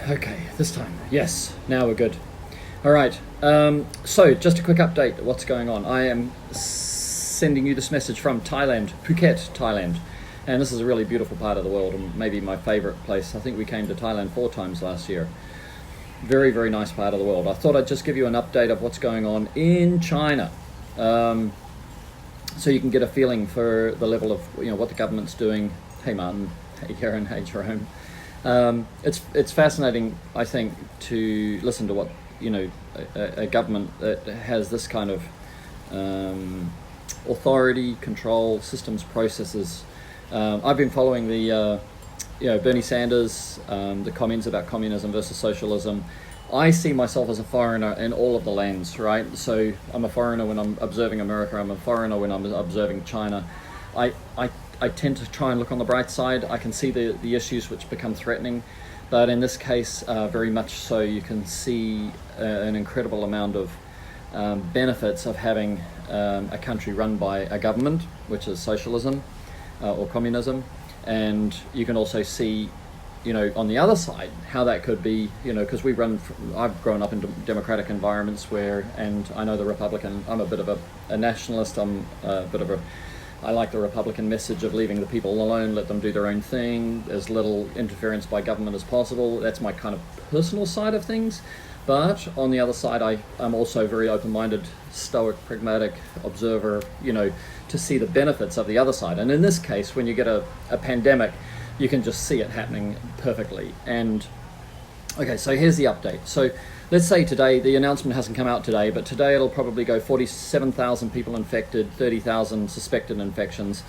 Okay, this time. Yes, now we're good. All right. So, just a quick update. What's going on? I am sending you this message from Thailand, Phuket, Thailand. And this is a really beautiful part of the world, and maybe my favorite place. I think we came to Thailand 4 times last year. Very, very nice part of the world. I thought I'd just give you an update of what's going on in China. So you can get a feeling for the level of what the government's doing. Hey Martin, hey Karen, hey Jerome. It's fascinating, I think, to listen to what a government that has this kind of authority, control, systems, processes. I've been following the Bernie Sanders, the comments about communism versus socialism. I see myself as a foreigner in all of the lands, right? So I'm a foreigner when I'm observing America. I'm a foreigner when I'm observing China. I tend to try and look on the bright side. I can see the issues which become threatening, but in this case, very much so, you can see an incredible amount of benefits of having a country run by a government, which is socialism or communism, and you can also see on the other side, how that could be, because I've grown up in democratic environments and I know the Republican, I'm a bit of a nationalist, I like the Republican message of leaving the people alone, let them do their own thing, as little interference by government as possible. That's my kind of personal side of things. But on the other side, I'm also very open-minded, stoic, pragmatic observer, to see the benefits of the other side. And in this case, when you get a pandemic, you can just see it happening perfectly. And okay, so here's the update. So let's say today, the announcement hasn't come out today, but today it'll probably go 47,000 people infected, 30,000 suspected infections.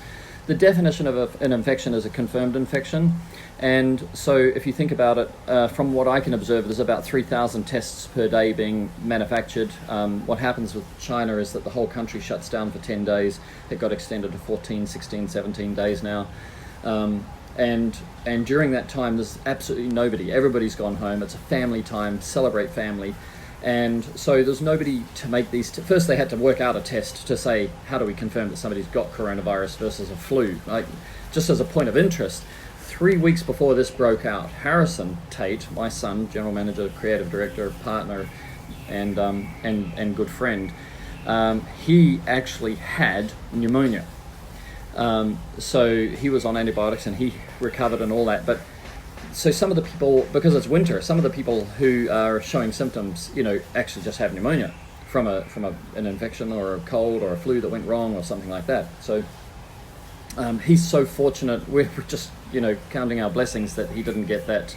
The definition of an infection is a confirmed infection. And so if you think about it, from what I can observe, there's about 3,000 tests per day being manufactured. What happens with China is that the whole country shuts down for 10 days. It got extended to 14, 16, 17 days now. And during that time, there's absolutely nobody. Everybody's gone home. It's a family time, celebrate family. And so there's nobody to make these. First, they had to work out a test to say, how do we confirm that somebody's got coronavirus versus a flu? Just as a point of interest, 3 weeks before this broke out, Harrison Tate, my son, general manager, creative director, partner, and good friend, he actually had pneumonia. So he was on antibiotics and he recovered and all that. But so some of the people, because it's winter, some of the people who are showing symptoms, actually just have pneumonia from an infection or a cold or a flu that went wrong or something like that. So he's so fortunate. We're just counting our blessings that he didn't get that.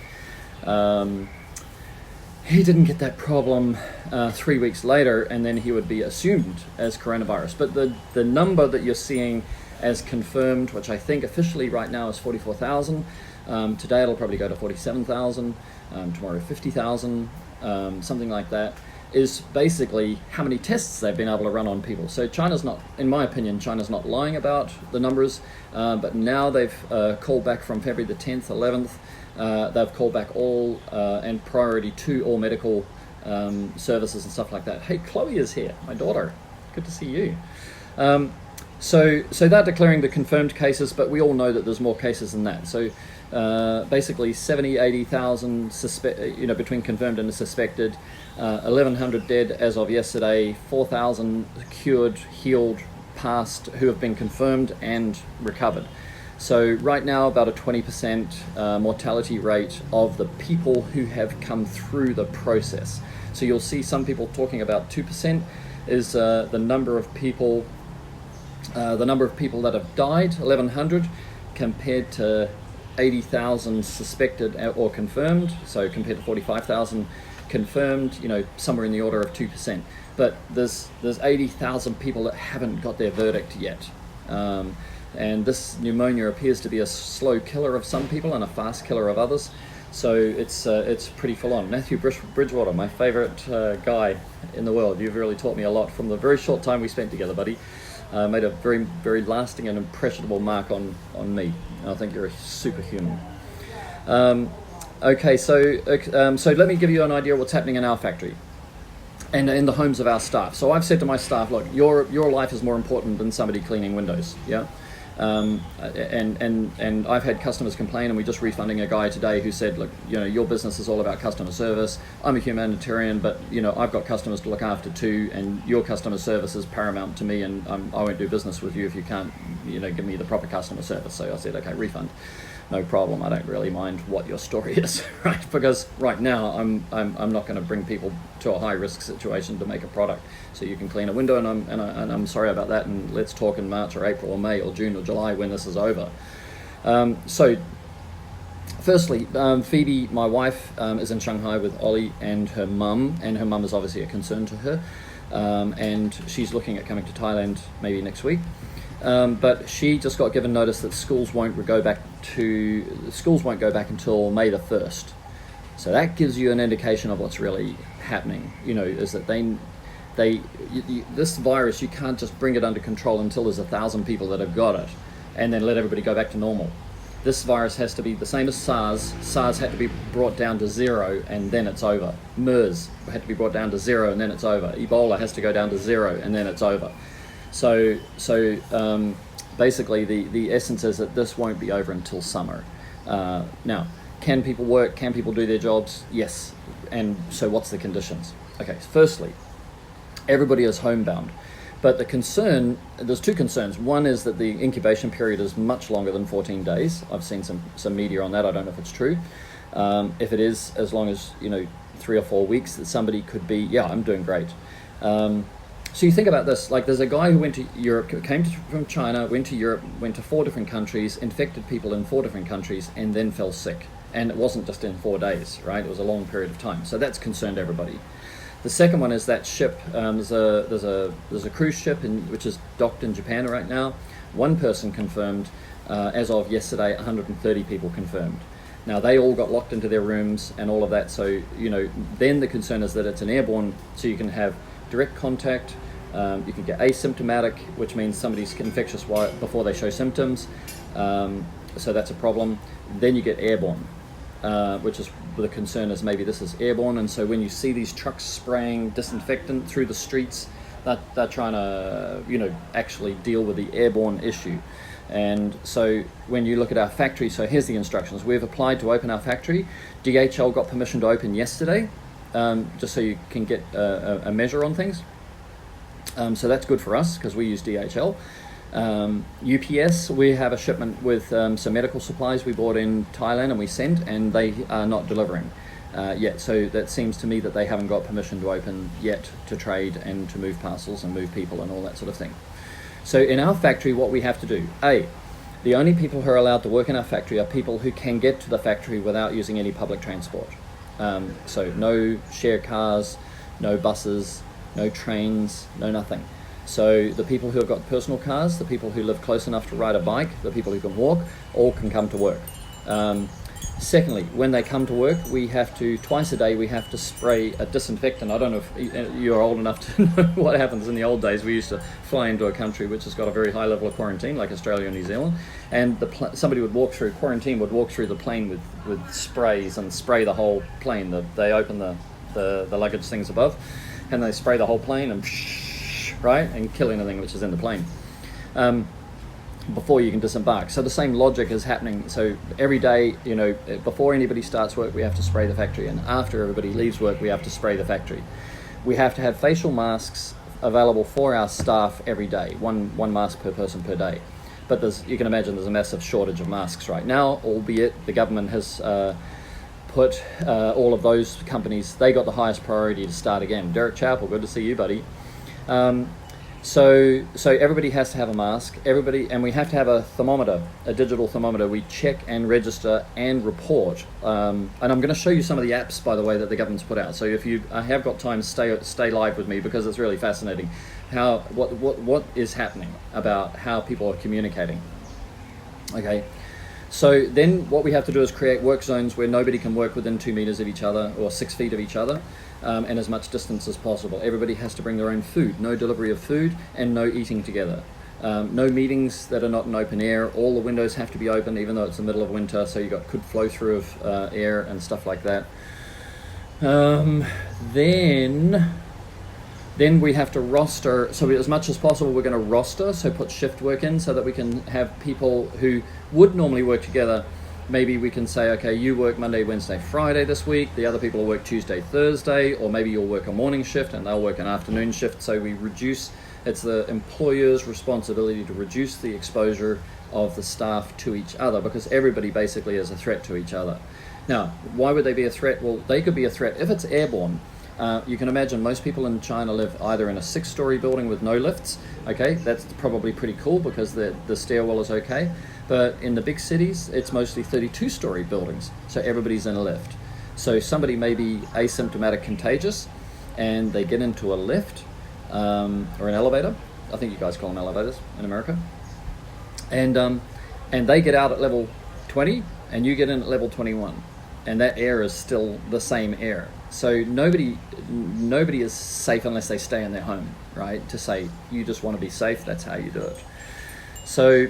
He didn't get that problem 3 weeks later, and then he would be assumed as coronavirus. But the number that you're seeing as confirmed, which I think officially right now is 44,000. Today it'll probably go to 47,000, tomorrow 50,000, something like that, is basically how many tests they've been able to run on people. So China's not, in my opinion, China's not lying about the numbers, but now they've called back from February the 10th, 11th, they've called back all and priority to all medical services and stuff like that. Hey, Chloe is here, my daughter. Good to see you. So they're declaring the confirmed cases, but we all know that there's more cases than that. So basically 70, 80,000 between confirmed and suspected, 1,100 dead as of yesterday, 4,000 cured, healed, passed, who have been confirmed and recovered. So right now about a 20% mortality rate of the people who have come through the process. So you'll see some people talking about 2% is the number of people that have died, 1,100, compared to 80,000 suspected or confirmed, so compared to 45,000 confirmed, somewhere in the order of 2%. But there's 80,000 people that haven't got their verdict yet. And this pneumonia appears to be a slow killer of some people and a fast killer of others. So it's pretty full on. Matthew Bridgewater, my favorite guy in the world. You've really taught me a lot from the very short time we spent together, buddy. Made a very, very lasting and impressionable mark on me. I think you're a superhuman. Okay, so let me give you an idea of what's happening in our factory and in the homes of our staff. So I've said to my staff, look, your life is more important than somebody cleaning windows. Yeah. And I've had customers complain, and we're just refunding a guy today who said, look, your business is all about customer service. I'm a humanitarian, but I've got customers to look after too, and your customer service is paramount to me, and I won't do business with you if you can't give me the proper customer service. So I said, okay, refund. No problem. I don't really mind what your story is, right? Because right now I'm not going to bring people to a high risk situation to make a product. So you can clean a window, and I'm sorry about that. And let's talk in March or April or May or June or July when this is over. So firstly, Phoebe, my wife, is in Shanghai with Ollie and her mum is obviously a concern to her, and she's looking at coming to Thailand maybe next week. But she just got given notice that schools won't go back until May the 1st. So that gives you an indication of what's really happening. Is that this virus, you can't just bring it under control until there's 1,000 people that have got it, and then let everybody go back to normal. This virus has to be the same as SARS. SARS had to be brought down to 0, and then it's over. MERS had to be brought down to 0, and then it's over. Ebola has to go down to 0, and then it's over. So basically the essence is that this won't be over until summer. Now, can people work? Can people do their jobs? Yes. And so what's the conditions? Okay, firstly, everybody is homebound. But there's two concerns. One is that the incubation period is much longer than 14 days. I've seen some media on that. I don't know if it's true. If it is as long as 3 or 4 weeks, that somebody could be, yeah, I'm doing great. So you think about this, like there's a guy who went to Europe, from China, went to Europe, went to 4 different countries, infected people in 4 different countries, and then fell sick. And it wasn't just in 4 days, right? It was a long period of time. So that's concerned everybody. The second one is that ship. There's a cruise ship which is docked in Japan right now. One person confirmed, as of yesterday, 130 people confirmed. Now they all got locked into their rooms and all of that. So then the concern is that it's an airborne. So you can have direct contact. You can get asymptomatic, which means somebody's infectious before they show symptoms. So that's a problem. Then you get airborne, which is the concern is maybe this is airborne. And so when you see these trucks spraying disinfectant through the streets, they're trying to actually deal with the airborne issue. And so when you look at our factory, so here's the instructions. We've applied to open our factory. DHL got permission to open yesterday, just so you can get a measure on things. So that's good for us because we use DHL. UPS, we have a shipment with some medical supplies we bought in Thailand and we sent, and they are not delivering yet. So that seems to me that they haven't got permission to open yet to trade and to move parcels and move people and all that sort of thing. So in our factory, what we have to do, the only people who are allowed to work in our factory are people who can get to the factory without using any public transport. So no share cars, no buses, no trains, no nothing. So the people who have got personal cars, the people who live close enough to ride a bike, the people who can walk, all can come to work. Secondly, when they come to work, we have to, twice a day, we have to spray a disinfectant. I don't know if you're old enough to know what happens in the old days. We used to fly into a country which has got a very high level of quarantine, like Australia and New Zealand, and somebody would walk through the plane with sprays and spray the whole plane. They open the luggage things above, and they spray the whole plane and right, and kill anything which is in the plane before you can disembark. So the same logic is happening. So every day, before anybody starts work, we have to spray the factory, and after everybody leaves work, we have to spray the factory. We have to have facial masks available for our staff every day, one mask per person per day. But you can imagine there's a massive shortage of masks right now, albeit the government has put all of those companies, they got the highest priority to start again. Derek Chappell, good to see you, buddy. So everybody has to have a mask, and we have to have a thermometer, a digital thermometer. We check and register and report. And I'm going to show you some of the apps, by the way, that the government's put out. So if you have got time, stay live with me, because it's really fascinating what is happening about how people are communicating. Okay. So then what we have to do is create work zones where nobody can work within 2 meters of each other or 6 feet of each other, and as much distance as possible. Everybody has to bring their own food, no delivery of food, and no eating together. No meetings that are not in open air. All the windows have to be open, even though it's the middle of winter, so you got good flow through of air and stuff like that. Then Then we have to roster, so as much as possible we're going to roster, so put shift work in so that we can have people who would normally work together. Maybe we can say, okay, you work Monday, Wednesday, Friday this week, the other people will work Tuesday, Thursday, or maybe you'll work a morning shift and they'll work an afternoon shift. So we reduce, it's the employer's responsibility to reduce the exposure of the staff to each other, because everybody basically is a threat to each other. Now, why would they be a threat? Well, they could be a threat if it's airborne. You can imagine most people in China live either in a 6-story building with no lifts. Okay, that's probably pretty cool because the stairwell is okay. But in the big cities, it's mostly 32-story buildings, so everybody's in a lift. So somebody may be asymptomatic contagious, and they get into a lift or an elevator. I think you guys call them elevators in America. And they get out at level 20, and you get in at level 21, and that air is still the same air. So nobody is safe unless they stay in their home, right? To say you just want to be safe, that's how you do it. So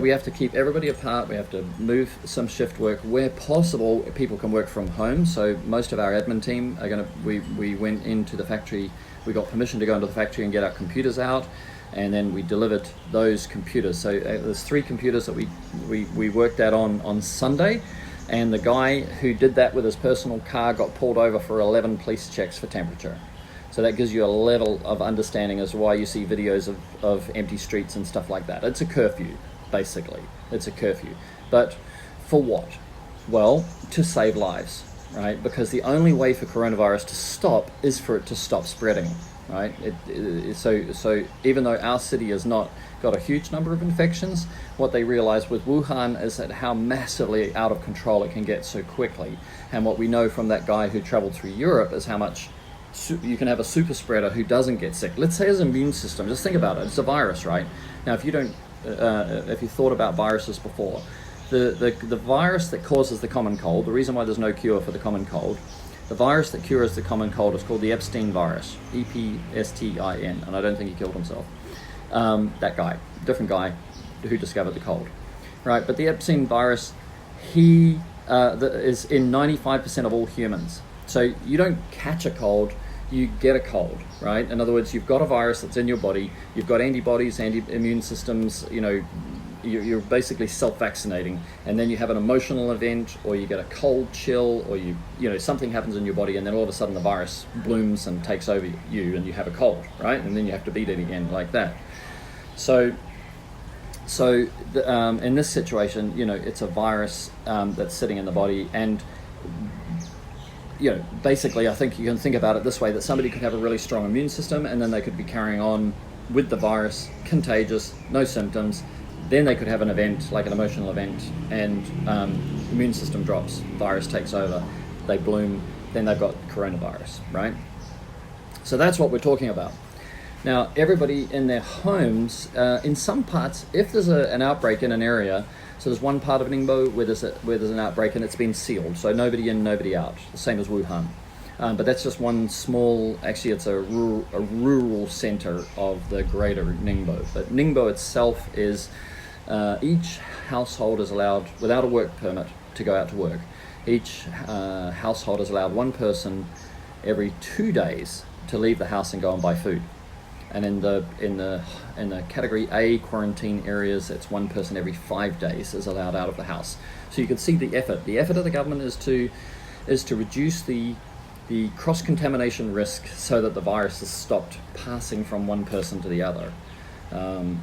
we have to keep everybody apart. We have to move some shift work where possible. People can work from home. So most of our admin team are going to. We went into the factory. We got permission to go into the factory and get our computers out, and then we delivered those computers. So there's 3 computers that we worked that on Sunday. And the guy who did that with his personal car got pulled over for 11 police checks for temperature. So that gives you a level of understanding as to why you see videos of empty streets and stuff like that. It's a curfew, basically. It's a curfew. But for what? Well, to save lives, right? Because the only way for coronavirus to stop is for it to stop spreading, right? So even though our city has not got a huge number of infections, what they realized with Wuhan is that how massively out of control it can get so quickly. And what we know from that guy who traveled through Europe is how much you can have a super spreader who doesn't get sick. Let's say his immune system, just think about it, it's a virus, right? Now if you thought about viruses before, the virus that causes the common cold, the reason why there's no cure for the common cold, the virus that cures the common cold is called the Epstein virus, Epstein, and I don't think he killed himself. That guy, different guy who discovered the cold, right? But the Epstein virus, he is in 95% of all humans. So you don't catch a cold, you get a cold, right? In other words, you've got a virus that's in your body, you've got antibodies, immune systems, you're basically self-vaccinating, and then you have an emotional event, or you get a cold chill, or something happens in your body, and then all of a sudden the virus blooms and takes over you, and you have a cold, right? And then you have to beat it again like that. So in this situation, it's a virus that's sitting in the body, and basically I think you can think about it this way, that somebody could have a really strong immune system, and then they could be carrying on with the virus, contagious, no symptoms. Then they could have an event, like an emotional event, and immune system drops, virus takes over, they bloom, then they've got coronavirus, right? So that's what we're talking about. Now, everybody in their homes, in some parts, if there's an outbreak in an area, so there's one part of Ningbo where there's an outbreak and it's been sealed, so nobody in, nobody out, the same as Wuhan. But that's just one small, actually it's a rural center of the greater Ningbo. But Ningbo itself is, each household is allowed, without a work permit, to go out to work. Each household is allowed one person every 2 days to leave the house and go and buy food. And in the category A quarantine areas, it's one person every 5 days is allowed out of the house. So you can see the effort. The effort of the government is to reduce the cross-contamination risk so that the virus has stopped passing from one person to the other. And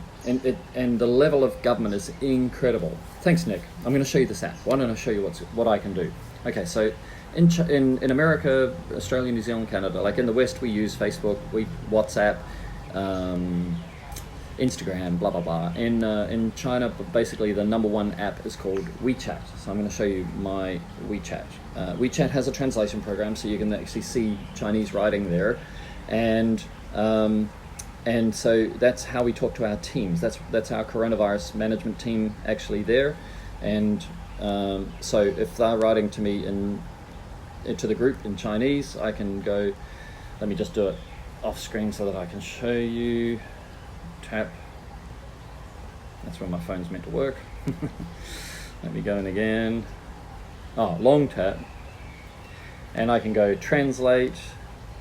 the level of government is incredible. Thanks, Nick. I'm going to show you this app. Why don't I show you what I can do? Okay, so in America, Australia, New Zealand, Canada, like in the West, we use Facebook, WhatsApp, Instagram, blah blah blah. In China, basically the number one app is called WeChat. So I'm going to show you my WeChat. WeChat has a translation program, so you can actually see Chinese writing there, and so that's how we talk to our teams. That's our coronavirus management team actually there, and so if they're writing to me into the group in Chinese, I can go. Let me just do it off screen so that I can show you. Tap. That's where my phone's meant to work. Let me go in again. Oh, long tap. And I can go translate,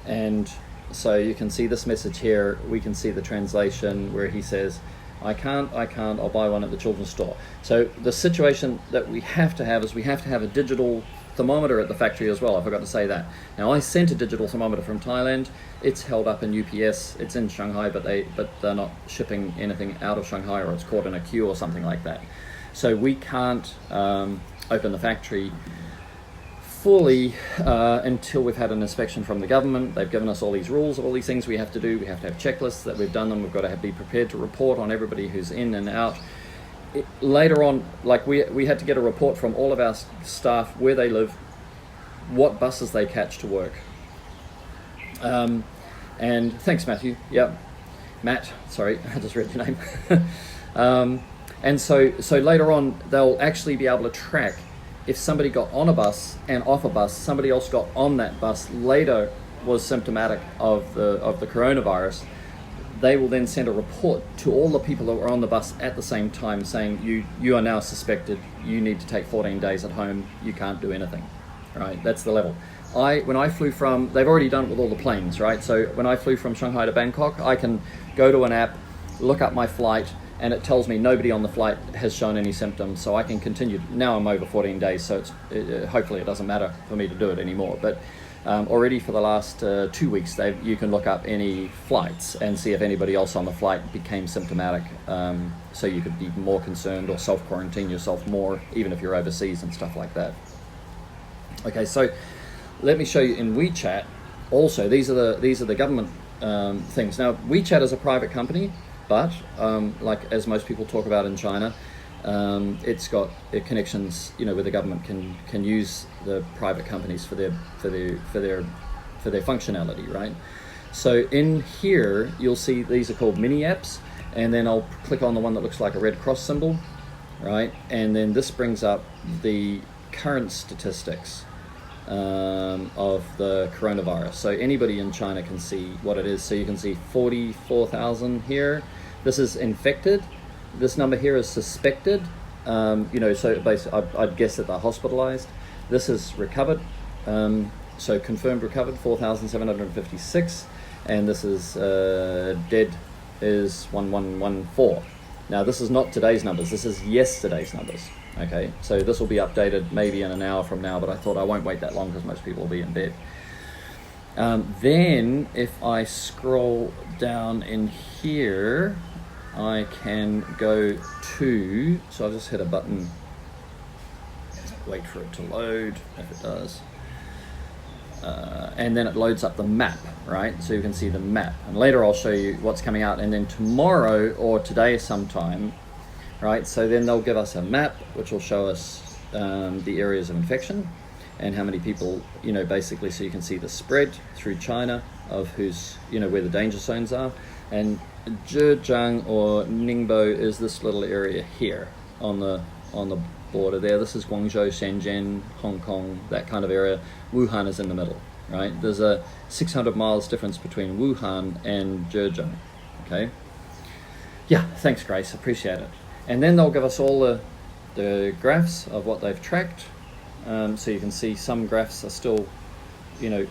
And so you can see this message here. We can see the translation where he says, I can't, I'll buy one at the children's store. So the situation that we have to have is we have to have a digital thermometer at the factory as well. I forgot to say that. Now, I sent a digital thermometer from Thailand. It's held up in UPS. It's in Shanghai, but they're not shipping anything out of Shanghai, or it's caught in a queue or something like that. So we can't open the factory fully until we've had an inspection from the government. They've given us all these rules of all these things we have to do. We have to have checklists that we've done them. We've got to be prepared to report on everybody who's in and out. Later on, like we had to get a report from all of our staff, where they live, what buses they catch to work. And thanks, Matthew. Yeah, Matt. Sorry, I just read your name. And so later on, they'll actually be able to track if somebody got on a bus and off a bus, somebody else got on that bus later was symptomatic of the coronavirus. They will then send a report to all the people that were on the bus at the same time saying, you are now suspected, you need to take 14 days at home, you can't do anything, right? That's the level. When I flew from, they've already done it with all the planes, right? So when I flew from Shanghai to Bangkok, I can go to an app, look up my flight, and it tells me nobody on the flight has shown any symptoms, so I can continue. Now I'm over 14 days, so hopefully it doesn't matter for me to do it anymore. But already for the last 2 weeks, you can look up any flights and see if anybody else on the flight became symptomatic, so you could be more concerned or self-quarantine yourself more, even if you're overseas and stuff like that. Okay, so let me show you in WeChat. Also, these are the government things. Now, WeChat is a private company, but like as most people talk about in China, it's got connections, where the government can use the private companies for their functionality, right? So in here, you'll see these are called mini apps, and then I'll click on the one that looks like a red cross symbol, right? And then this brings up the current statistics of the coronavirus. So anybody in China can see what it is. So you can see 44,000 here. This is infected. This number here is suspected. So basically I'd guess that they're hospitalized. This is recovered. So confirmed recovered, 4,756. And this is dead is 1114. Now this is not today's numbers. This is yesterday's numbers. Okay, so this will be updated maybe in an hour from now, but I thought I won't wait that long because most people will be in bed. Then if I scroll down in here, I can go to, so I'll just hit a button, wait for it to load, if it does. And then it loads up the map, right? So you can see the map. And later I'll show you what's coming out. And then tomorrow or today sometime, right? So then they'll give us a map, which will show us the areas of infection and how many people, basically, so you can see the spread through China of who's, where the danger zones are. And Zhejiang or Ningbo is this little area here on the border there. This is Guangzhou, Shenzhen, Hong Kong, that kind of area. Wuhan is in the middle, right? There's a 600 miles difference between Wuhan and Zhejiang, okay? Yeah, thanks, Grace, appreciate it. And then they'll give us all the graphs of what they've tracked. So you can see some graphs are still, some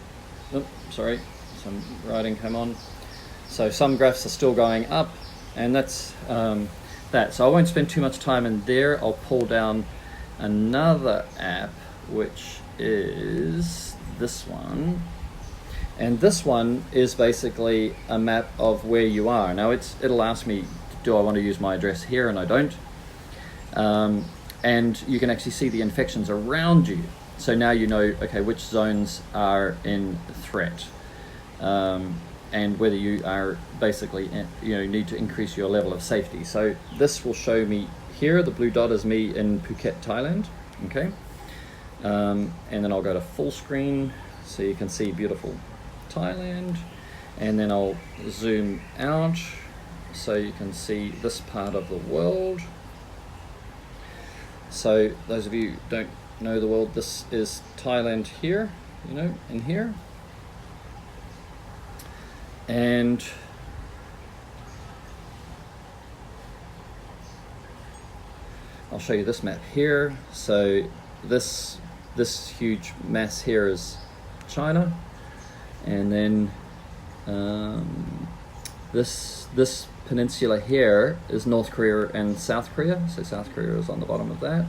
writing came on. So some graphs are still going up, and that's that. So I won't spend too much time in there. I'll pull down another app, which is this one. And this one is basically a map of where you are. Now it'll ask me, do I want to use my address here? And I don't. And you can actually see the infections around you. So now you know, okay, which zones are in threat. And whether you are basically, need to increase your level of safety. So this will show me here, the blue dot is me in Phuket, Thailand, okay? And then I'll go to full screen so you can see beautiful Thailand. And then I'll zoom out so you can see this part of the world. So those of you who don't know the world, this is Thailand here, in here. And I'll show you this map here. So this huge mass here is China, And then this peninsula here is North Korea and South Korea. So South Korea is on the bottom of that.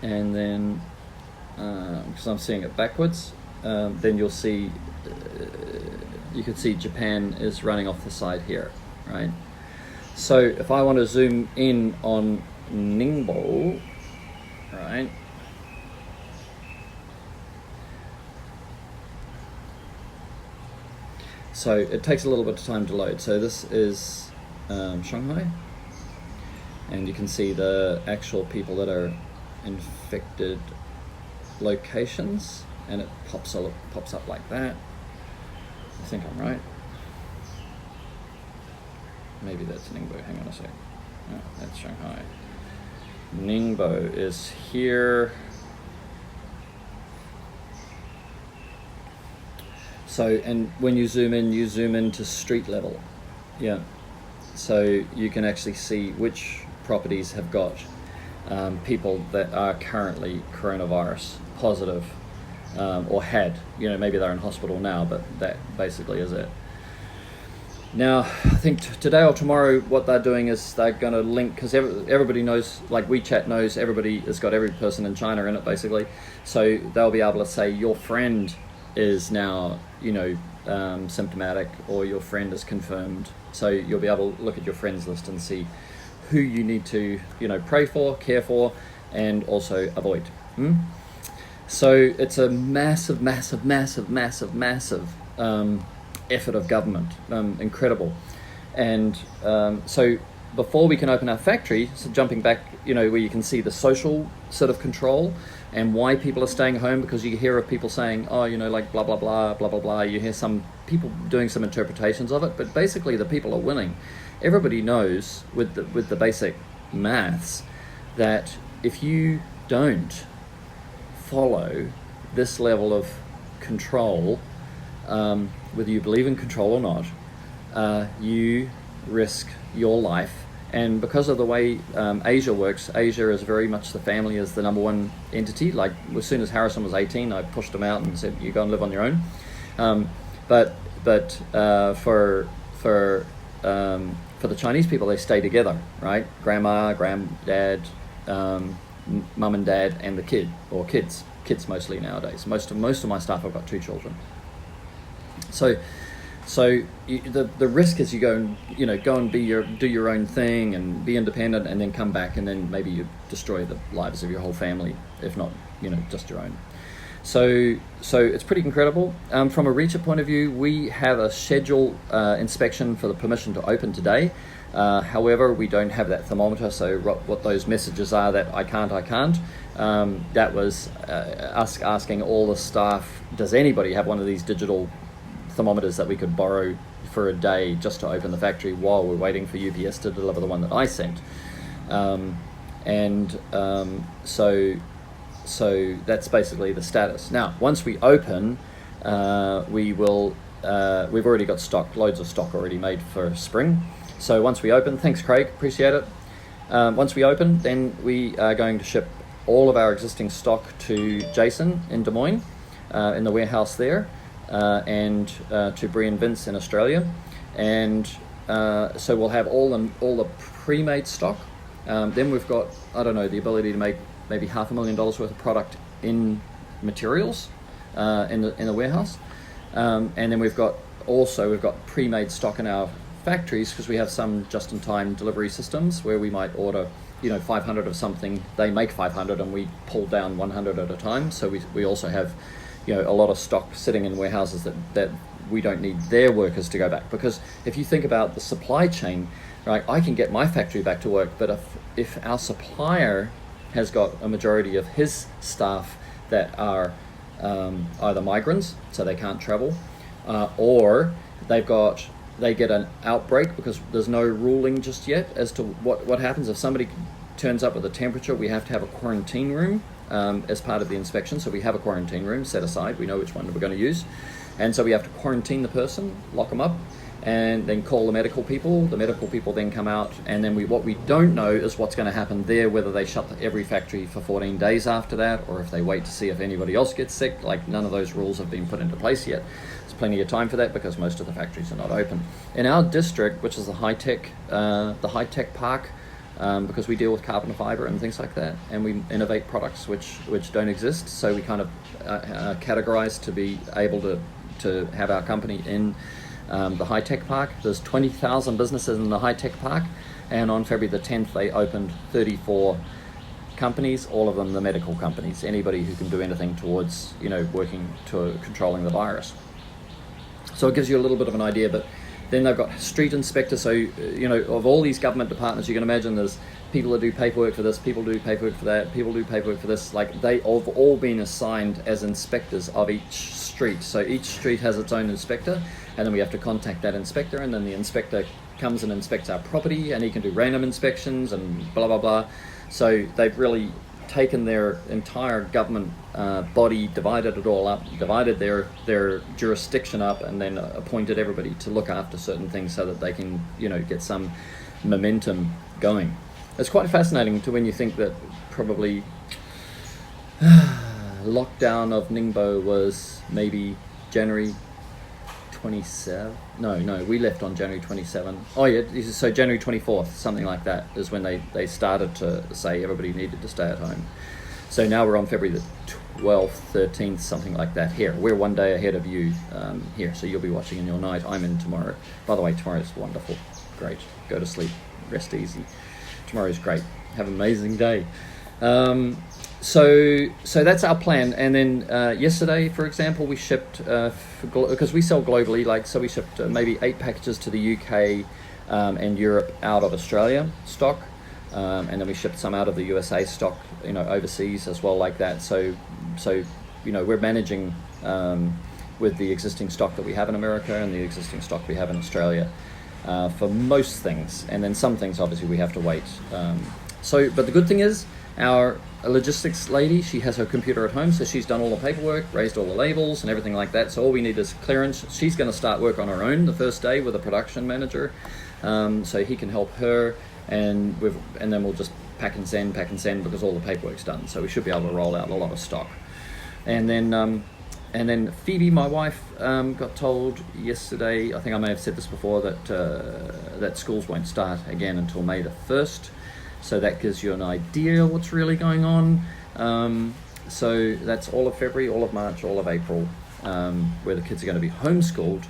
And then, because I'm seeing it backwards, then you'll see, you can see Japan is running off the side here, right? So if I want to zoom in on Ningbo, right? So it takes a little bit of time to load. So this is Shanghai, and you can see the actual people that are infected locations, and it pops up like that. I think I'm right. Maybe that's Ningbo. Hang on a sec. No, that's Shanghai. Ningbo is here. So, and when you zoom in to street level. Yeah. So you can actually see which properties have got people that are currently coronavirus positive, or had, maybe they're in hospital now, but that basically is it. Now, I think today or tomorrow, what they're doing is they're going to link, because everybody knows, like WeChat knows, everybody has got every person in China in it, basically. So they'll be able to say your friend is now, symptomatic, or your friend is confirmed. So you'll be able to look at your friends list and see who you need to, pray for, care for, and also avoid. So it's a massive effort of government, incredible. And so before we can open our factory, so jumping back, where you can see the social sort of control and why people are staying home, because you hear of people saying, oh, like blah, blah, blah, blah, blah, blah. You hear some people doing some interpretations of it, but basically the people are winning. Everybody knows with the basic maths that if you don't follow this level of control, whether you believe in control or not, you risk your life. And because of the way Asia works, Asia is very much the family is the number one entity. Like as soon as Harrison was 18, I pushed him out and said, "You go and live on your own." But for the Chinese people, they stay together, right? Grandma, granddad, mum and dad, and the kid or kids mostly nowadays. Most of my staff have got 2 children. So the risk is you go and do your own thing and be independent, and then come back, and then maybe you destroy the lives of your whole family, if not just your own. So it's pretty incredible. From a reacher point of view, we have a scheduled inspection for the permission to open today. However, we don't have that thermometer, so what those messages are that I can't, that was us asking all the staff, does anybody have one of these digital thermometers that we could borrow for a day just to open the factory while we're waiting for UPS to deliver the one that I sent. So that's basically the status. Now, once we open, we will, we've already got loads of stock already made for spring. So once we open, thanks Craig, appreciate it. Once we open, then we are going to ship all of our existing stock to Jason in Des Moines, in the warehouse there. And to Brie and Vince in Australia, and so we'll have all the pre-made stock. Then we've got, the ability to make maybe $500,000 worth of product in materials in the warehouse, and then we've got pre-made stock in our factories, because we have some just-in-time delivery systems where we might order 500 of something, they make 500, and we pull down 100 at a time. So we also have a lot of stock sitting in warehouses that we don't need their workers to go back. Because if you think about the supply chain, right, I can get my factory back to work, but if our supplier has got a majority of his staff that are either migrants, so they can't travel, or they get an outbreak, because there's no ruling just yet as to what happens if somebody turns up with a temperature. We have to have a quarantine room as part of the inspection. So we have a quarantine room set aside. We know which one we're going to use. And so we have to quarantine the person, lock them up, and then call the medical people. The medical people then come out, and then what we don't know is what's going to happen there, whether they shut every factory for 14 days after that, or if they wait to see if anybody else gets sick. Like, none of those rules have been put into place yet. There's plenty of time for that because most of the factories are not open. In our district, which is the high-tech park, because we deal with carbon fiber and things like that, and we innovate products which don't exist, so we kind of categorize to be able to have our company in the high-tech park. There's 20,000 businesses in the high-tech park, and on February the 10th they opened 34 companies, all of them the medical companies, anybody who can do anything towards working to controlling the virus. So it gives you a little bit of an idea. But then they've got street inspectors, so of all these government departments, you can imagine there's people that do paperwork for this, people do paperwork for that, people do paperwork for this. Like, they have all been assigned as inspectors of each street. So each street has its own inspector, and then we have to contact that inspector, and then the inspector comes and inspects our property, and he can do random inspections and blah blah blah. So they've really taken their entire government body, divided it all up, divided their jurisdiction up, and then appointed everybody to look after certain things so that they can get some momentum going. It's quite fascinating to when you think that probably lockdown of Ningbo was maybe January 27. No, we left on January 27. Oh yeah, so January 24th, something like that, is when they started to say everybody needed to stay at home. So now we're on February the 12th, 13th, something like that here. We're one day ahead of you here, so you'll be watching in your night. I'm in tomorrow. By the way, tomorrow's wonderful. Great. Go to sleep. Rest easy. Tomorrow's great. Have an amazing day. So that's our plan. And then yesterday, for example, we shipped, because we sell globally, so we shipped maybe 8 packages to the UK and Europe out of Australia stock. And then we shipped some out of the USA stock, overseas as well, like that. So we're managing with the existing stock that we have in America and the existing stock we have in Australia for most things. And then some things, obviously, we have to wait. But the good thing is, our logistics lady, she has her computer at home, so she's done all the paperwork, raised all the labels and everything like that. So all we need is clearance. She's going to start work on her own the first day with a production manager, so he can help her, and then we'll just pack and send because all the paperwork's done. So we should be able to roll out a lot of stock. And then Phoebe, my wife, got told yesterday, I think I may have said this before, that schools won't start again until May the 1st. So that gives you an idea what's really going on. So that's all of February, all of March, all of April, where the kids are going to be homeschooled.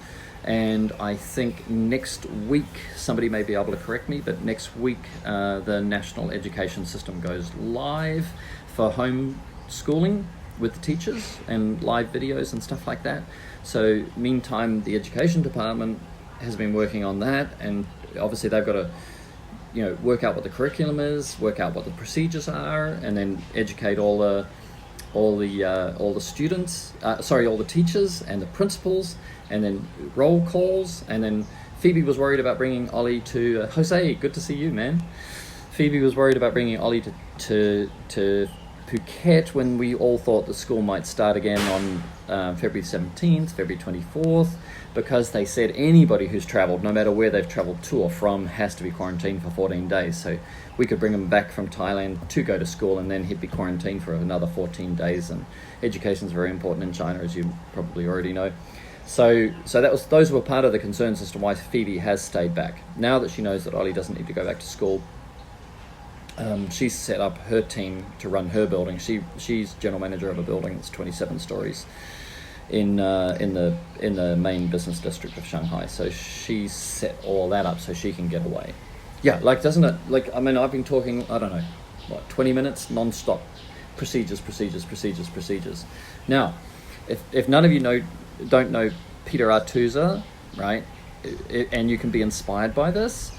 And I think next week, somebody may be able to correct me, but next week the national education system goes live for homeschooling with the teachers and live videos and stuff like that. So meantime, the education department has been working on that, and obviously they've got to work out what the curriculum is, work out what the procedures are, and then educate all the students, all the teachers and the principals, and then roll calls. And then Phoebe was worried about bringing Ollie to Jose. Good to see you, man. Phoebe was worried about bringing Ollie to Phuket when we all thought the school might start again on February 17th, February 24th, because they said anybody who's travelled, no matter where they've travelled to or from, has to be quarantined for 14 days. So we could bring him back from Thailand to go to school, and then he'd be quarantined for another 14 days. And education is very important in China, as you probably already know. So those were part of the concerns as to why Phoebe has stayed back. Now that she knows that Ollie doesn't need to go back to school, she's set up her team to run her building. She's general manager of a building that's 27 stories in the main business district of Shanghai. So she's set all that up so she can get away. Yeah, doesn't it? I've been talking, 20 minutes non-stop. Procedures. Now, if none of you don't know Peter Artusa, right, and you can be inspired by this,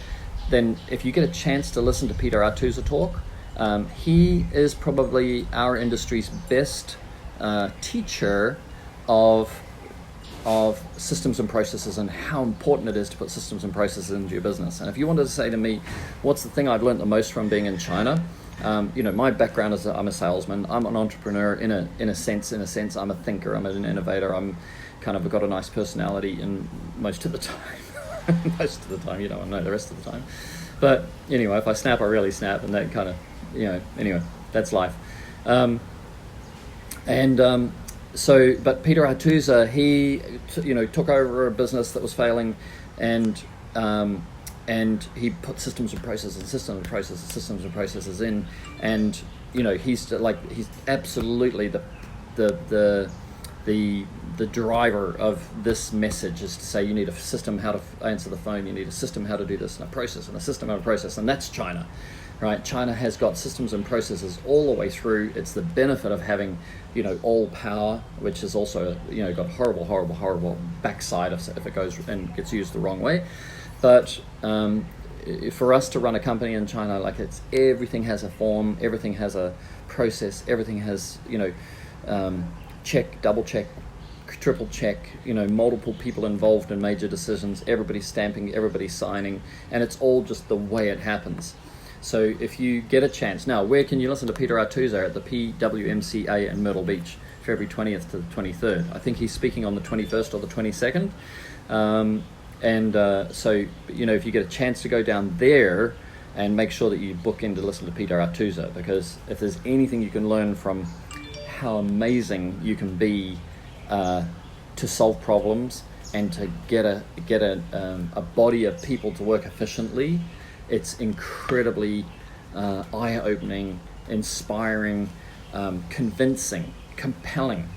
then if you get a chance to listen to Peter Artusa talk, he is probably our industry's best teacher of systems and processes and how important it is to put systems and processes into your business. And if you wanted to say to me, what's the thing I've learned the most from being in China? My background is I'm a salesman. I'm an entrepreneur in a sense. I'm a thinker. I'm an innovator. I'm kind of got a nice personality in most of the time. most of the time. You don't want to know the rest of the time. But anyway, if I snap, I really snap, and that kind of, anyway, that's life. But Peter Artusa, he took over a business that was failing, and he put systems and processes in, and he's absolutely the driver of this message, is to say you need a system how to answer the phone, you need a system how to do this, and a process, and a system how to process, and that's China, right? China has got systems and processes all the way through. It's the benefit of having, all power, which is also, got horrible backside if it goes and gets used the wrong way. But for us to run a company in China, everything has a form, everything has a process, everything has, check, double check, triple check, multiple people involved in major decisions, everybody's stamping, everybody's signing, and it's all just the way it happens. So if you get a chance, now where can you listen to Peter Artusa? At the PWMCA in Myrtle Beach, February 20th to the 23rd. I think he's speaking on the 21st or the 22nd. So, if you get a chance to go down there, and make sure that you book in to listen to Peter Artusa, because if there's anything you can learn from how amazing you can be to solve problems and to get a body of people to work efficiently, it's incredibly eye-opening, inspiring, convincing, compelling,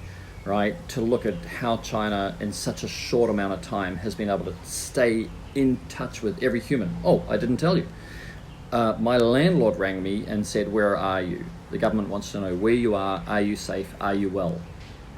right? To look at how China in such a short amount of time has been able to stay in touch with every human. Oh, I didn't tell you. My landlord rang me and said, "Where are you? The government wants to know where you are you safe, are you well?"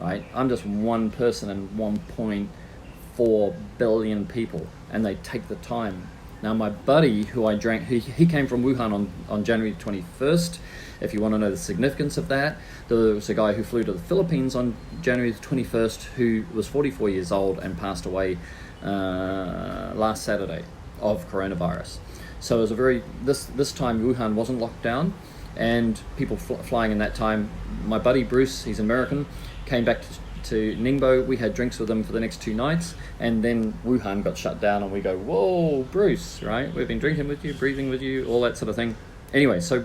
Right? I'm just one person and 1.4 billion people, and they take the time. Now my buddy who he came from Wuhan on January 21st. If you want to know the significance of that, there was a guy who flew to the Philippines on January the 21st who was 44 years old and passed away last Saturday of coronavirus. So it was this time Wuhan wasn't locked down, and people flying in that time. My buddy Bruce, he's American, came back to Ningbo. We had drinks with him for the next 2 nights, and then Wuhan got shut down, and we go, "Whoa, Bruce, right? We've been drinking with you, breathing with you, all that sort of thing." Anyway, so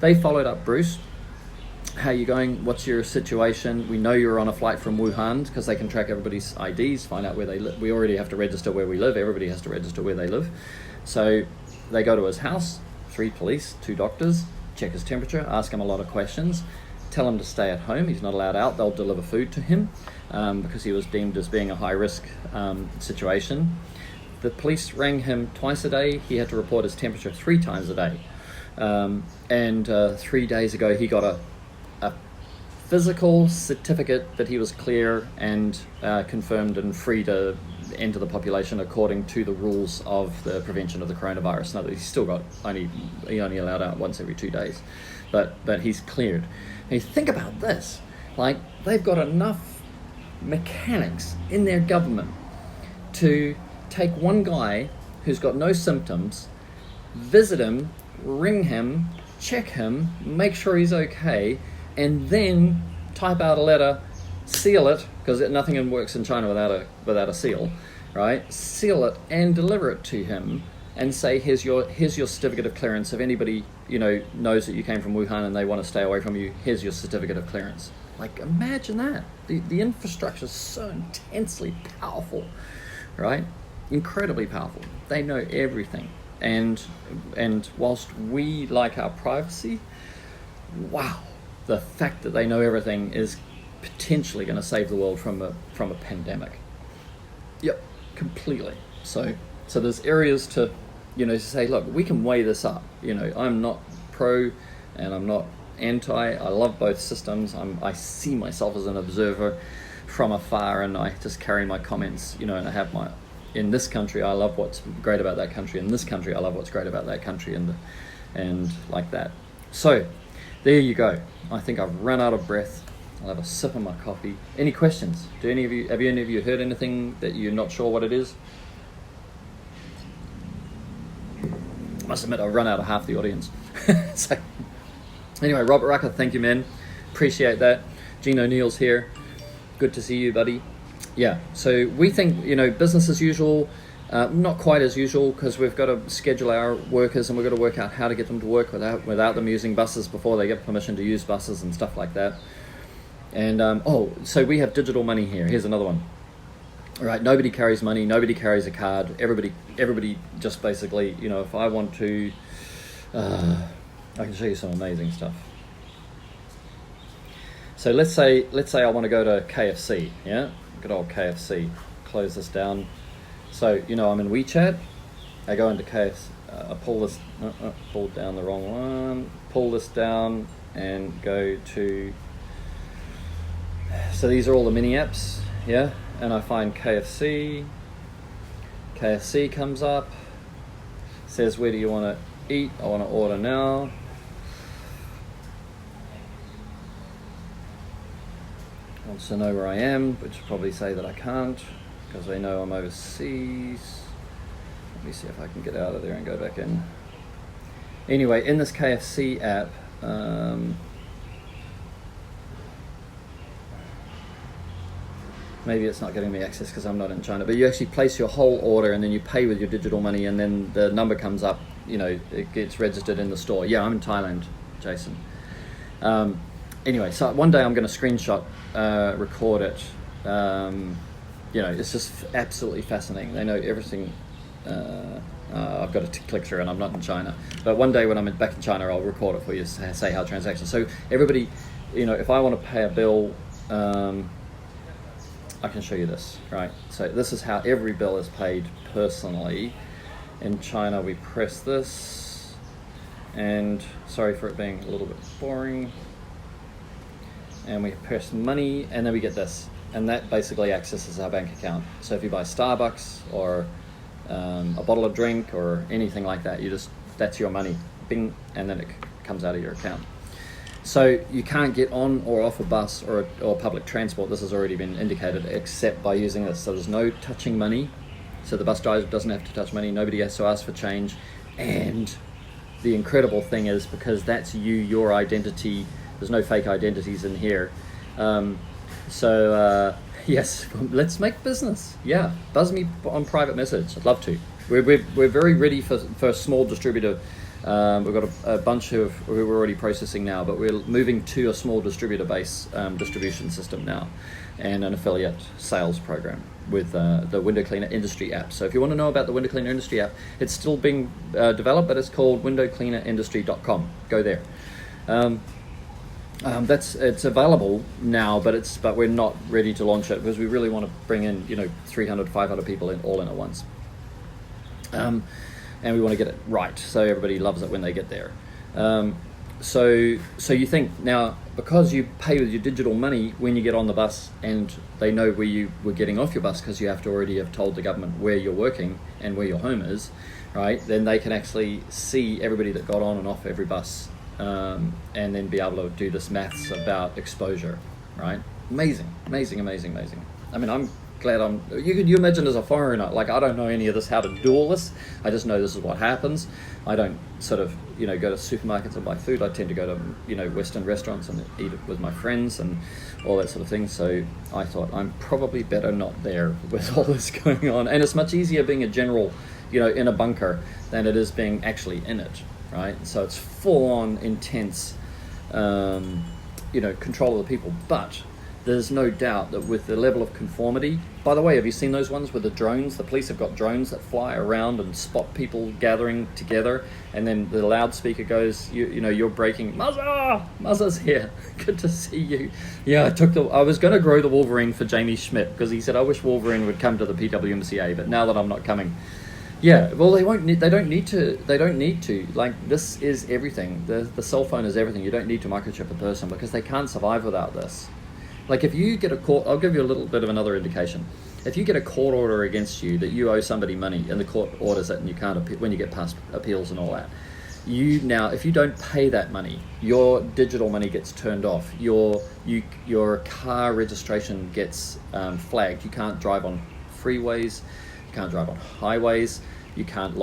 they followed up Bruce. "How you going? What's your situation? We know you're on a flight from Wuhan," because they can track everybody's IDs, find out where they live. We already have to register where we live. Everybody has to register where they live. So they go to his house, 3 police, 2 doctors, check his temperature, ask him a lot of questions, tell him to stay at home. He's not allowed out. They'll deliver food to him because he was deemed as being a high-risk situation. The police rang him twice a day. He had to report his temperature 3 times a day. 3 days ago, he got a physical certificate that he was clear and confirmed and free to enter the population according to the rules of the prevention of the coronavirus. Now, he's still got he only allowed out once every 2 days, but he's cleared. And you think about this, they've got enough mechanics in their government to take one guy who's got no symptoms, visit him, ring him, check him, make sure he's okay, and then type out a letter, seal it, because nothing works in China without a seal, right? Seal it and deliver it to him and say, here's your certificate of clearance. If anybody knows that you came from Wuhan and they want to stay away from you, here's your certificate of clearance. Imagine that. The infrastructure is so intensely powerful, right? Incredibly powerful. They know everything. And whilst we like our privacy, wow, the fact that they know everything is potentially going to save the world from a pandemic. Yep, completely. So there's areas to say, look, we can weigh this up. I'm not pro and I'm not anti. I love both systems. I see myself as an observer from afar, and I just carry my comments, and I have in this country, I love what's great about that country. In this country, I love what's great about that country, and like that. So there you go. I think I've run out of breath. I'll have a sip of my coffee. Any questions? Have any of you heard anything that you're not sure what it is? I must admit, I've run out of half the audience. So anyway, Robert Rucker, thank you, man. Appreciate that. Gene O'Neill's here. Good to see you, buddy. Yeah, so we think, business as usual, Not quite as usual, because we've got to schedule our workers and we've got to work out how to get them to work without them using buses before they get permission to use buses and stuff like that. And so we have digital money here. Here's another one. All right, nobody carries money, nobody carries a card. Everybody just basically, if I want to, I can show you some amazing stuff. So let's say I want to go to KFC, yeah? Good old KFC. Close this down. So, I'm in WeChat. I go into KFC. I pull this, pulled down the wrong one. Pull this down and go to, so these are all the mini apps, yeah? And I find KFC. KFC comes up. Says, where do you want to eat? I want to order now. Wants to know where I am, which will probably say that I can't because they know I'm overseas. Let me see if I can get out of there and go back in. Anyway, in this KFC app, maybe it's not giving me access because I'm not in China, but you actually place your whole order and then you pay with your digital money, and then the number comes up, it gets registered in the store. Yeah, I'm in Thailand, Jason. Anyway, so one day I'm going to screenshot, record it. It's just absolutely fascinating. They know everything. I've got to click through, and I'm not in China. But one day when I'm back in China, I'll record it for you, say how transactions. So everybody, if I want to pay a bill, I can show you this, right? So this is how every bill is paid personally. In China, we press this, and sorry for it being a little bit boring. And we press money, and then we get this, and that basically accesses our bank account. So if you buy Starbucks or a bottle of drink or anything like that, that's your money, bing, and then it comes out of your account. So you can't get on or off a bus or public transport. This has already been indicated, except by using this. So there's no touching money. So the bus driver doesn't have to touch money. Nobody has to ask for change. And the incredible thing is, because that's your identity. There's no fake identities in here. Yes, let's make business. Yeah, buzz me on private message. I'd love to. We're very ready for a small distributor. We've got a bunch who we're already processing now, but we're moving to a small distributor-based distribution system now, and an affiliate sales program with the Window Cleaner Industry app. So if you want to know about the Window Cleaner Industry app, it's still being developed, but it's called windowcleanerindustry.com. Go there. It's available now, but we're not ready to launch it because we really want to bring in 300, 500 people all in at once, and we want to get it right so everybody loves it when they get there. So you think now, because you pay with your digital money when you get on the bus, and they know where you were getting off your bus because you have to already have told the government where you're working and where your home is, right? Then they can actually see everybody that got on and off every bus. And then be able to do this maths about exposure, right? Amazing. I mean, I'm glad you imagine as a foreigner, like, I don't know any of this, how to do all this. I just know this is what happens. I don't sort of, go to supermarkets and buy food. I tend to go to, Western restaurants and eat it with my friends and all that sort of thing. So I thought I'm probably better not there with all this going on. And it's much easier being a general, in a bunker than it is being actually in it. Right, so it's full-on intense, control of the people. But there's no doubt that with the level of conformity. By the way, have you seen those ones with the drones? The police have got drones that fly around and spot people gathering together, and then the loudspeaker goes, you're breaking. Mazza's here. Good to see you. Yeah, I was going to grow the Wolverine for Jamie Schmidt because he said I wish Wolverine would come to the PWMCA, but now that I'm not coming. Yeah, well, they don't need to. Like, this is everything. The cell phone is everything. You don't need to microchip a person because they can't survive without this. Like, if you get a court, I'll give you a little bit of another indication. If you get a court order against you that you owe somebody money, and the court orders it, and you can't appeal, when you get past appeals and all that, if you don't pay that money, your digital money gets turned off. Your car registration gets flagged. You can't drive on freeways. You can't drive on highways. You can't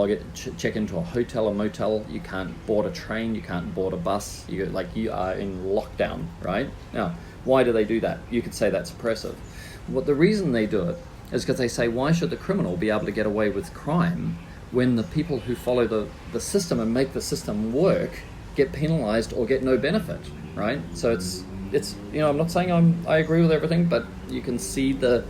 check into a hotel or motel. You can't board a train. You can't board a bus. You are in lockdown, right? Now, why do they do that? You could say that's oppressive. The reason they do it is because they say, why should the criminal be able to get away with crime when the people who follow the system and make the system work get penalized or get no benefit, right? So it's I'm not saying I agree with everything, but you can see the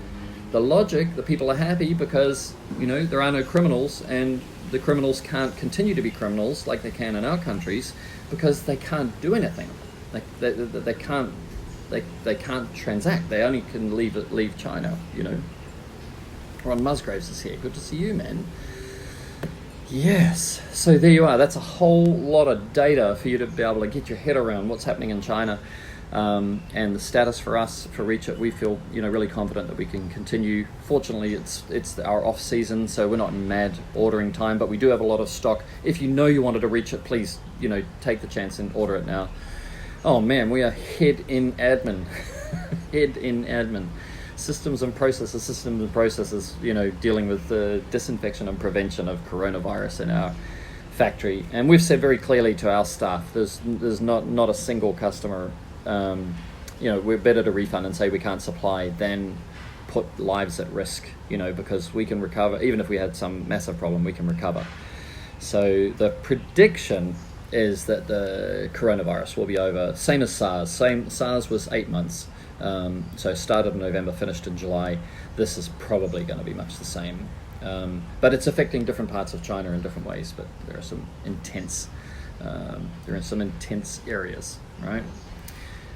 logic. The people are happy because there are no criminals, and the criminals can't continue to be criminals like they can in our countries because they can't do anything. They can't transact. They only can leave China. Ron Musgraves is here. Good to see you, man. Yes. So there you are. That's a whole lot of data for you to be able to get your head around what's happening in China, and the status for us for Reach It. We feel really confident that we can continue. Fortunately, it's our off season, so we're not in mad ordering time, but we do have a lot of stock. If you wanted to Reach It, please take the chance and order it now. Oh man, we are head in admin. Head in admin. Systems and processes, dealing with the disinfection and prevention of coronavirus in our factory. And we've said very clearly to our staff, there's not a single customer, we're better to refund and say we can't supply than put lives at risk, because we can recover. Even if we had some massive problem, we can recover. So the prediction is that the coronavirus will be over. Same as SARS. SARS was 8 months. So started in November, finished in July. This is probably going to be much the same. But it's affecting different parts of China in different ways. But there are some intense areas, right?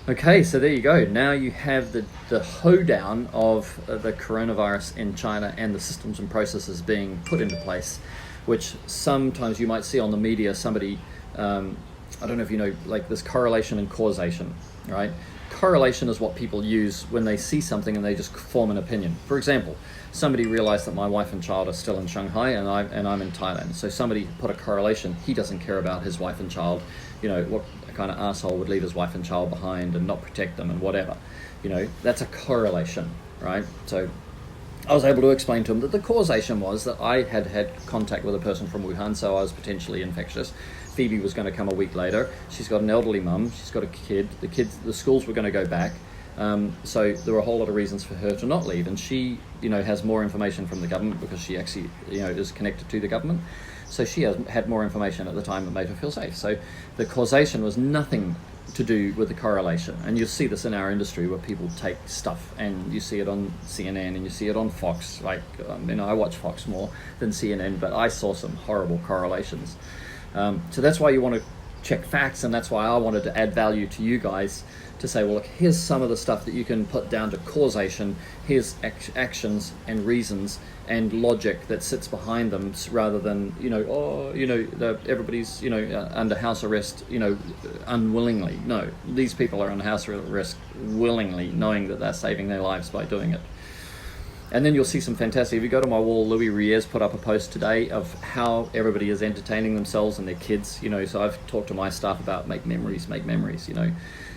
Okay, so there you go. Now you have the hoedown of the coronavirus in China and the systems and processes being put into place, which sometimes you might see on the media. Somebody, I don't know if you know, like this correlation and causation, right? Correlation is what people use when they see something and they just form an opinion. For example, somebody realized that my wife and child are still in Shanghai and I'm in Thailand. So somebody put a correlation. He doesn't care about his wife and child. What kind of asshole would leave his wife and child behind and not protect them and whatever. That's a correlation, right? So I was able to explain to him that the causation was that I had contact with a person from Wuhan, so I was potentially infectious. Phoebe was going to come a week later. She's got an elderly mum. She's got a kid. The schools were going to go back. So there were a whole lot of reasons for her to not leave. And she, has more information from the government because she actually, is connected to the government. So she had more information at the time that made her feel safe. So the causation was nothing to do with the correlation. And you'll see this in our industry where people take stuff, and you see it on CNN and you see it on Fox. Like, I watch Fox more than CNN, but I saw some horrible correlations. So that's why you want to check facts, and that's why I wanted to add value to you guys to say, well, look, here's some of the stuff that you can put down to causation. Here's actions and reasons and logic that sits behind them, rather than everybody's under house arrest unwillingly. No, these people are under house arrest willingly, knowing that they're saving their lives by doing it. And then you'll see some fantastic, if you go to my wall, Louis Riez put up a post today of how everybody is entertaining themselves and their kids, so I've talked to my staff about make memories,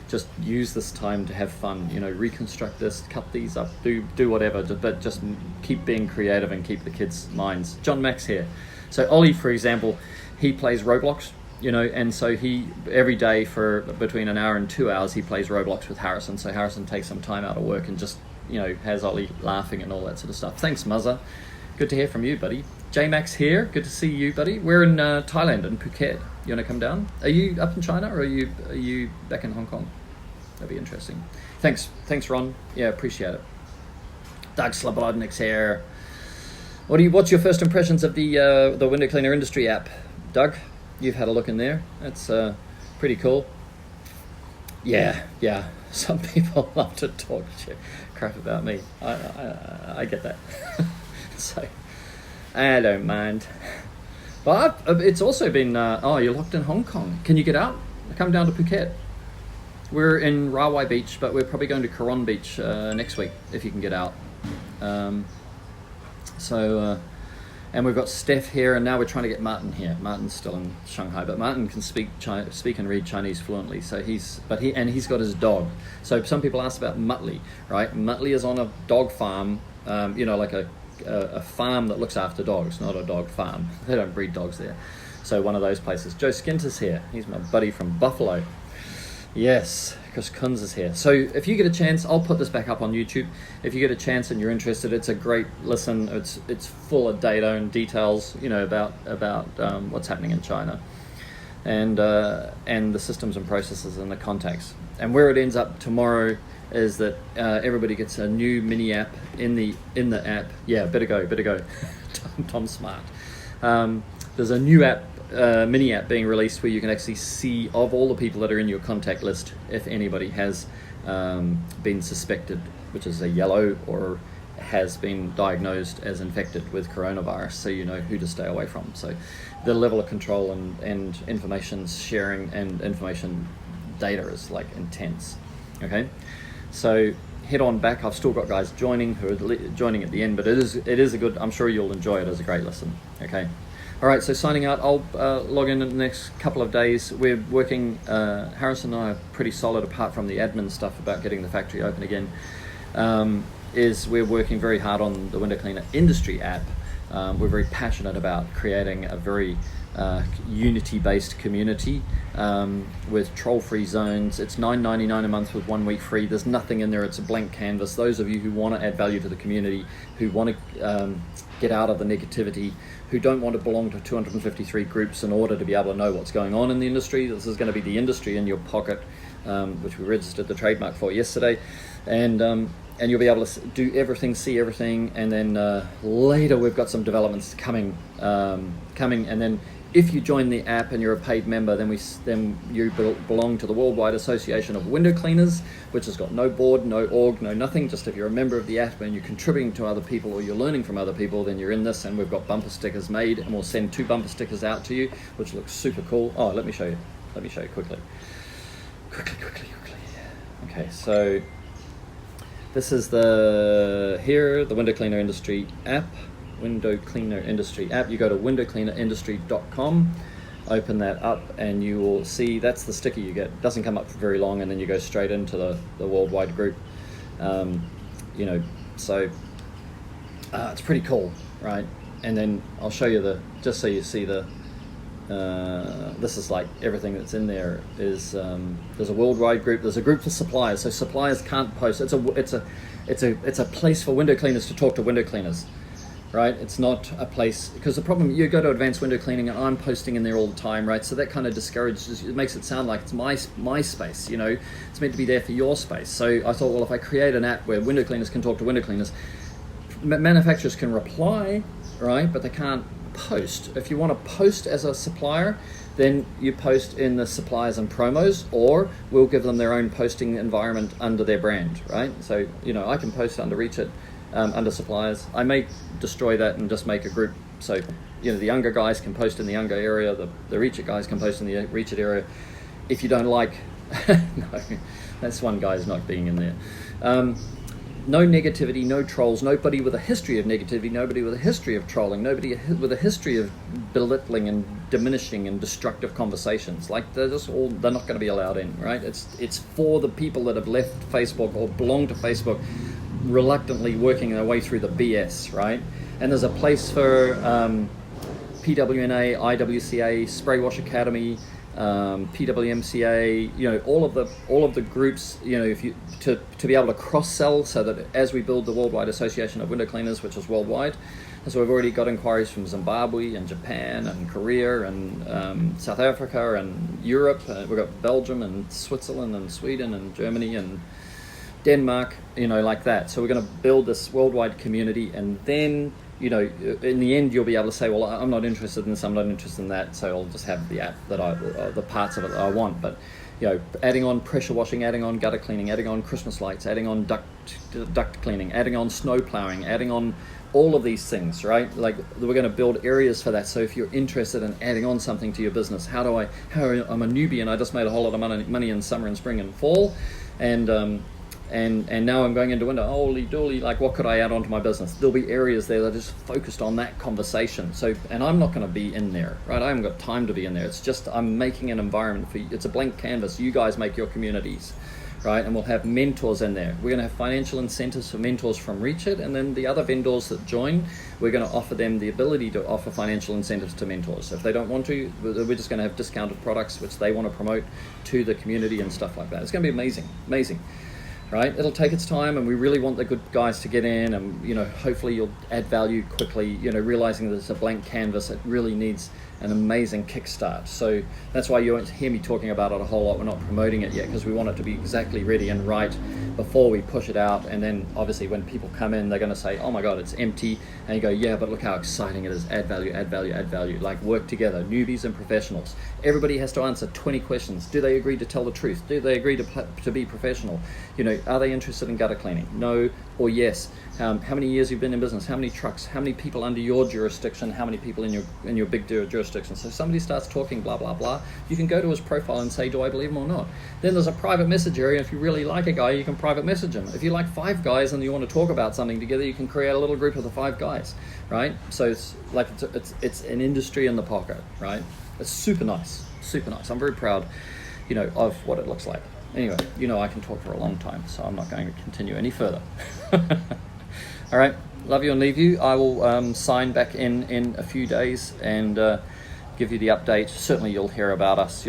just use this time to have fun, reconstruct this, cut these up, do whatever, but just keep being creative and keep the kids' minds. John Mack's here. So Ollie, for example, he plays Roblox, and so he, every day for between an hour and 2 hours, he plays Roblox with Harrison. So Harrison takes some time out of work and just has Ollie laughing and all that sort of stuff. Thanks, Muzza. Good to hear from you, buddy. J-Max here. Good to see you, buddy. We're in Thailand, in Phuket. You want to come down? Are you up in China, or are you back in Hong Kong? That'd be interesting. Thanks, Ron. Yeah, appreciate it. Doug Slobodnik's here. What's your first impressions of the window cleaner industry app, Doug? You've had a look in there. That's pretty cool. Yeah. Some people love to talk crap about me. I get that. So I don't mind. But it's also been, you're locked in Hong Kong. Can you get out? Come down to Phuket. We're in Rawai Beach, but we're probably going to Coron Beach next week, if you can get out. And we've got Steph here, and now we're trying to get Martin here. Martin's still in Shanghai, but Martin can speak and read Chinese fluently. So he's got his dog. So some people ask about Muttley, right? Muttley is on a dog farm, like a farm that looks after dogs, not a dog farm. They don't breed dogs there. So one of those places. Joe Skinter's here. He's my buddy from Buffalo. Yes, because Kunz is here. So if you get a chance, I'll put this back up on YouTube. If you get a chance and you're interested, it's a great listen. It's full of data and details, about what's happening in China, and the systems and processes and the contacts. And where it ends up tomorrow is that everybody gets a new mini app in the app. Yeah, better go. Tom's smart. There's a new app. Mini app being released where you can actually see of all the people that are in your contact list if anybody has been suspected, which is a yellow, or has been diagnosed as infected with coronavirus, so you know who to stay away from. So the level of control and information sharing and information data is like intense. Okay, so head on back. I've still got guys joining who are joining at the end, but it is a good, I'm sure you'll enjoy it as a great listen. Okay. All right, so signing out, I'll log in the next couple of days. We're working, Harrison and I are pretty solid, apart from the admin stuff about getting the factory open again, is we're working very hard on the window cleaner industry app. We're very passionate about creating a very unity-based community with troll-free zones. It's $9.99 a month with 1 week free. There's nothing in there. It's a blank canvas. Those of you who want to add value to the community, who want to get out of the negativity, who don't want to belong to 253 groups in order to be able to know what's going on in the industry. This is going to be the industry in your pocket, which we registered the trademark for yesterday, and you'll be able to do everything, see everything, and then later we've got some developments coming, and then if you join the app and you're a paid member, then you belong to the Worldwide Association of Window Cleaners, which has got no board, no org, no nothing. Just if you're a member of the app and you're contributing to other people or you're learning from other people, then you're in this. And we've got bumper stickers made, and we'll send 2 bumper stickers out to you, which looks super cool. Oh, let me show you. Let me show you quickly. Quickly. Okay, so this is the Window Cleaner Industry app. Window Cleaner Industry app. You go to windowcleanerindustry.com, open that up, and you will see that's the sticker you get. It doesn't come up for very long, and then you go straight into the worldwide group. So it's pretty cool, right? And then I'll show you just so you see this is like everything that's in there is there's a worldwide group. There's a group for suppliers, so suppliers can't post. It's a place for window cleaners to talk to window cleaners. Right, it's not a place, because the problem, you go to advanced window cleaning and I'm posting in there all the time, right? So that kind of discourages, it makes it sound like it's my space, it's meant to be there for your space. So I thought, well, if I create an app where window cleaners can talk to window cleaners, manufacturers can reply, right? But they can't post. If you want to post as a supplier, then you post in the suppliers and promos, or we'll give them their own posting environment under their brand, right? So, I can post under Reach It, under suppliers. I may destroy that and just make a group, so the younger guys can post in the younger area, the Reach It guys can post in the Reach It area. If you don't like no, that's one guy's not being in there. No negativity, no trolls, nobody with a history of negativity, nobody with a history of trolling, nobody with a history of belittling and diminishing and destructive conversations. Like they're not going to be allowed in, right? It's for the people that have left Facebook or belong to Facebook, reluctantly working their way through the BS, right? And there's a place for PWNA, IWCA, Spray Wash Academy, PWMCA, all of the groups, if you to be able to cross sell, so that as we build the Worldwide Association of Window Cleaners, which is worldwide, and so we've already got inquiries from Zimbabwe and Japan and Korea and South Africa and Europe. We've got Belgium and Switzerland and Sweden and Germany and Denmark, like that. So we're going to build this worldwide community, and then, in the end, you'll be able to say, well, I'm not interested in this, I'm not interested in that, so I'll just have the app that the parts of it that I want. But, adding on pressure washing, adding on gutter cleaning, adding on Christmas lights, adding on duct cleaning, adding on snow plowing, adding on all of these things, right? Like, we're going to build areas for that. So if you're interested in adding on something to your business, I'm a newbie and I just made a whole lot of money in summer and spring and fall, and now I'm going into winter, holy dooly, like what could I add on to my business? There'll be areas there that are just focused on that conversation. So, and I'm not going to be in there, right? I haven't got time to be in there. It's just, I'm making an environment for you. It's a blank canvas. You guys make your communities, right? And we'll have mentors in there. We're going to have financial incentives for mentors from Reach It, and then the other vendors that join, we're going to offer them the ability to offer financial incentives to mentors. If they don't want to, we're just going to have discounted products which they want to promote to the community and stuff like that. It's going to be amazing, amazing. Right? It'll take its time, and we really want the good guys to get in, and hopefully you'll add value quickly, realizing that it's a blank canvas. It really needs an amazing kickstart. So that's why you won't hear me talking about it a whole lot. We're not promoting it yet because we want it to be exactly ready and right before we push it out. And then obviously when people come in, they're going to say, oh my God, it's empty. And you go, yeah, but look how exciting it is. Add value, add value, add value. Like, work together, newbies and professionals. Everybody has to answer 20 questions. Do they agree to tell the truth? Do they agree to be professional? Are they interested in gutter cleaning? No or yes. How many years you've been in business? How many trucks? How many people under your jurisdiction? How many people in your big jurisdiction? So if somebody starts talking blah blah blah, you can go to his profile and say, do I believe him or not? Then there's a private message area. If you really like a guy, you can private message him. If you like 5 guys and you want to talk about something together, you can create a little group of the 5 guys, right? So it's like it's an industry in the pocket, right? It's super nice, super nice. I'm very proud, of what it looks like. Anyway, I can talk for a long time, so I'm not going to continue any further. All right, love you and leave you. I will sign back in a few days and give you the update. Certainly you'll hear about us.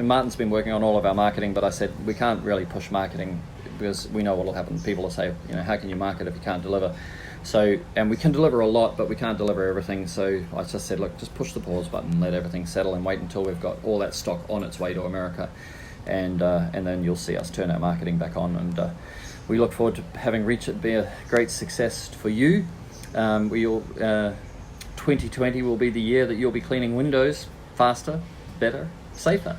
Martin's been working on all of our marketing, but I said we can't really push marketing because we know what will happen. People will say, how can you market if you can't deliver? So, and we can deliver a lot, but we can't deliver everything. So I just said, look, just push the pause button, let everything settle, and wait until we've got all that stock on its way to America. And then you'll see us turn our marketing back on, and we look forward to having Reach It be a great success for you. 2020 will be the year that you'll be cleaning windows faster, better, safer.